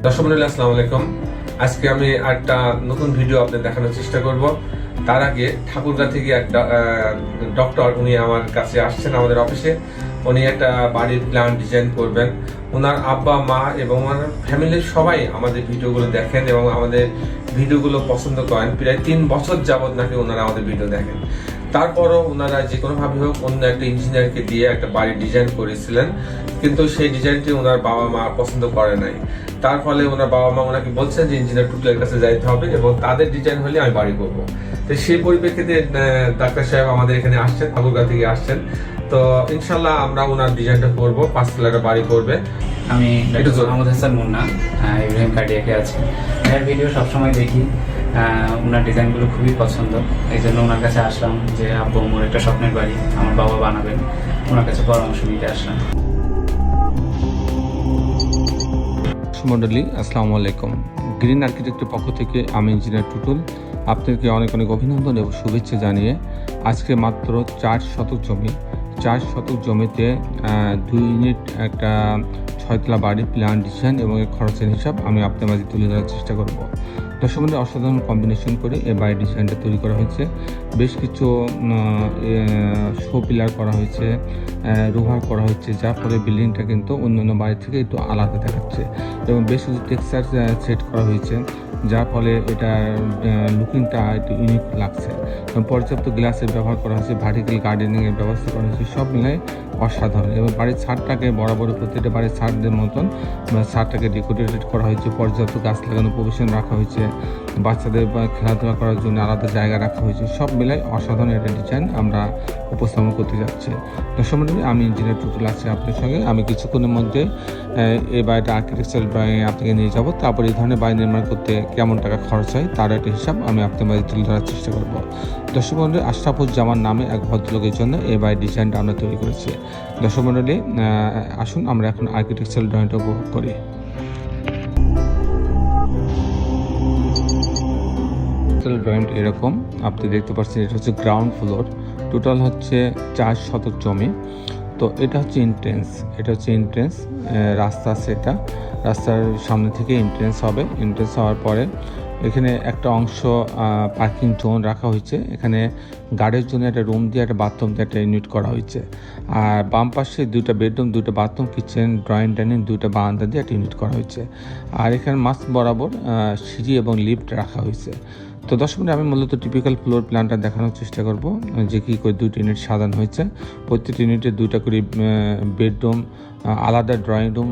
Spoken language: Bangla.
দর্শক মণ্ডলী আসসালামু আলাইকুম। আজকে আমি একটা নতুন ভিডিও আপনাদের দেখানোর চেষ্টা করব। তার আগে ঠাকুরগাঁ থেকে একটা ডক্টর উনি আমার কাছে আসছেন আমাদের অফিসে। উনি একটা বাড়ির প্ল্যান ডিজাইন করবেন। ওনার আব্বা মা এবং ওনার ফ্যামিলির সবাই আমাদের ভিডিওগুলো দেখেন এবং আমাদের ভিডিওগুলো পছন্দ করেন। প্রায় 3 বছর যাবত নাকি ওনারা আমাদের ভিডিও দেখেন। তারপরও ওনারা যে কোনোভাবে হোক অন্য একটা ইঞ্জিনিয়ারকে দিয়ে একটা বাড়ি ডিজাইন করেছিলেন, কিন্তু সেই ডিজাইনটি ওনার বাবা মা পছন্দ করে নাই। তার ফলে ওনার বাবা মা ওনাকে বলছেন যে ইঞ্জিনিয়ার টুটুলের কাছে যাইতে হবে এবং তাদের ডিজাইন হলে আমি বাড়ি করবো। তো সেই পরিপ্রেক্ষিতে ডাক্তার সাহেব আমাদের এখানে আসছেন, ঠাকুরগাঁ থেকে আসছেন। তো ইনশাল্লাহ আমরা ওনার ডিজাইনটা করবো, 5 তলার বাড়ি করবে। আমি ডক্টর মোহাম্মদ হাসান মুন্না, ইব্রাহিম কার্ডিয়াকে আছি। এর ভিডিও সবসময় দেখি, ওনার ডিজাইনগুলো খুবই পছন্দ। এই জন্য ওনার কাছে আসলাম যে আব্বু আম্মুর একটা স্বপ্নের বাড়ি আমার বাবা বানাবেন, ওনার কাছে পরামর্শ নিতে আসলাম। মন্ডলী আসসালামু আলাইকুম। গ্রিন আর্কিটেক্টের পক্ষ থেকে আমি ইঞ্জিনিয়ার টুটুল আপনাদেরকে অনেক অনেক অভিনন্দন এবং শুভেচ্ছা জানিয়ে আজকে মাত্র 4 শতক জমিতে 2 ইউনিট একটা 6 তলা বাড়ির প্ল্যান ডিজাইন এবং এর খরচের হিসাব আমি আপনার মাঝে তুলে ধরার চেষ্টা করব। দর্শক মধ্যে অসাধারণ কম্বিনেশন করে এই বাড়ির ডিজাইনটা তৈরি করা হয়েছে। বেশ কিছু শো পিলার করা হয়েছে, রোভার করা হচ্ছে, যার ফলে বিল্ডিংটা কিন্তু অন্যান্য বাড়ি থেকে একটু আলাদা দেখাচ্ছে এবং বেশ কিছু টেক্সচার সেট করা হয়েছে, যার ফলে এটার লুকিংটা একটু ইউনিক লাগছে এবং পর্যাপ্ত গ্লাসের ব্যবহার করা হয়েছে, ভার্টিক্যাল গার্ডেনিংয়ের ব্যবস্থা করা হয়েছে। সব মিলাই অসাধারণ এবং বাড়ির ছাদটাকে বরাবর প্রতিটা বাড়ির ছাদের মতন ছাদটাকে ডেকোরেটেড করা হয়েছে। পর্যাপ্ত গাছ লাগানো প্রভিশন রাখা হয়েছে, বাচ্চাদের খেলাধুলা করার জন্য আলাদা জায়গা রাখা হয়েছে। সব মিলাই অসাধারণ একটা ডিজাইন আমরা উপস্থাপন করতে যাচ্ছি। দর্শক মণ্ডলী, আমি ইঞ্জিনিয়ার টুটুল আছি আপনার সঙ্গে। আমি কিছুক্ষণের মধ্যে এই বাড়িটা আর্কিটেকচারাল ড্রয়িং আপনাকে নিয়ে যাব। তারপর এই ধরনের বাড়ি নির্মাণ করতে কেমন টাকা খরচ হয় তার একটা হিসাব আমি আপনার মাঝে তুলে ধরার চেষ্টা করব। দর্শক মণ্ডলী, আশরাফুজ্জামান নামে এক ভদ্রলোকের জন্য এই বাড়ির ডিজাইনটা আমরা তৈরি করেছি। দর্শক মণ্ডলী, আসুন আমরা এখন আর্কিটেকচারাল ড্রয়িংটা উপভোগ করি। ড্রয়িংটা এরকম আপনি দেখতে পাচ্ছেন। এটা হচ্ছে গ্রাউন্ড ফ্লোর, টোটাল হচ্ছে 4 শতক জমি। তো এটা হচ্ছে এন্ট্রেন্স, রাস্তা আছে। এটা রাস্তার সামনে থেকে এন্ট্রেন্স হবে। এন্ট্রেন্স হওয়ার পরে এখানে একটা অংশ পার্কিং জোন রাখা হয়েছে। এখানে গার্ডের জন্য একটা রুম দিয়ে একটা বাথরুম দিয়ে একটা ইউনিট করা হয়েছে। আর বাম পাশে 2টা বেডরুম, 2টা বাথরুম, কিচেন, ড্রয়িং ডাইনিং, 2টা বারান্দা দিয়ে একটা ইউনিট করা হয়েছে। আর এখানে মাঝ বরাবর সিঁড়ি এবং লিফট রাখা হয়েছে। তো দর্শক মণ্ডলী, আমি মূলত টিপিক্যাল ফ্লোর প্ল্যানটা দেখানোর চেষ্টা করব যে কী করে 2টি ইউনিট সাজানো হয়েছে। প্রত্যেকটি ইউনিটে 2টা করে বেডরুম, আলাদা ড্রয়িং রুম,